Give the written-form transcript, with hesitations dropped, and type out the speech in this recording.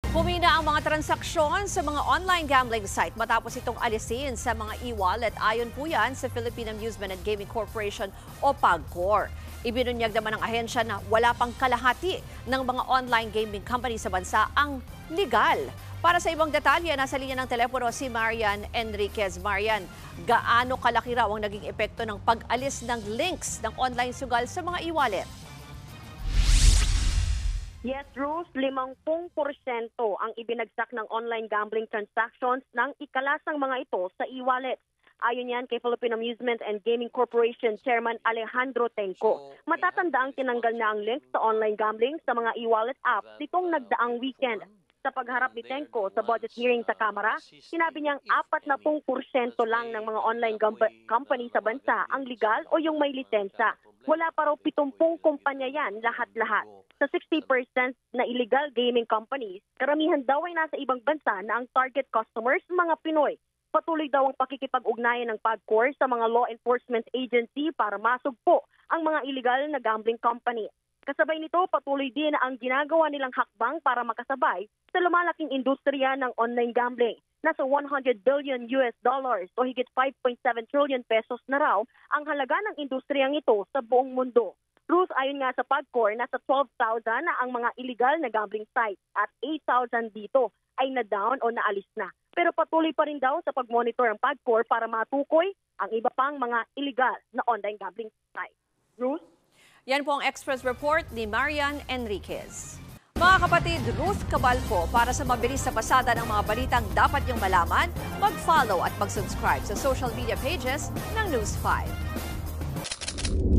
Humina ang mga transaksyon sa mga online gambling site matapos itong alisin sa mga e-wallet. Ayon po yan sa Philippine Amusement and Gaming Corporation o PAGCOR. Ibinunyag naman ng ahensya na wala pang kalahati ng mga online gaming company sa bansa ang legal. Para sa ibang detalye, nasa linya ng telepono si Marian Enriquez. Marian, gaano kalaki raw ang naging epekto ng pag-alis ng links ng online sugal sa mga e-wallet? Yes, Ruth, 50% ang ibinagsak ng online gambling transactions ng ikalasang mga ito sa e-wallet. Ayon yan kay Philippine Amusement and Gaming Corporation Chairman Alejandro Tenco. Matatanda ang tinanggal na ang link sa online gambling sa mga e-wallet apps nitong nagdaang weekend. Sa pagharap ni Tenco sa budget hearing sa Kamara, sinabi niyang 40% lang ng mga online company sa bansa ang legal o yung may lisensya. Wala pa raw 70 kumpanya yan lahat-lahat. Sa 60% na illegal gaming companies, karamihan daw ay nasa ibang bansa na ang target customers mga Pinoy. Patuloy daw ang pakikipag-ugnayan ng PAGCOR sa mga law enforcement agency para masugpo ang mga illegal na gambling company. Kasabay nito, patuloy din ang ginagawa nilang hakbang para makasabay sa lumalaking industriya ng online gambling. Nasa $100 billion o higit 5.7 trillion pesos na raw ang halaga ng industriyang ito sa buong mundo. Ruth, ayon nga sa PAGCOR, nasa 12,000 na ang mga illegal na gambling sites at 8,000 dito ay na-down o naalis na. Pero patuloy pa rin daw sa pag-monitor ang PAGCOR para matukoy ang iba pang mga illegal na online gambling sites. Ruth? Yan po ang Express Report ni Marian Enriquez. Mga kapatid, Ruth Cabalco, para sa mabilis na pasada ng mga balitang dapat niyong malaman, mag-follow at mag-subscribe sa social media pages ng News 5.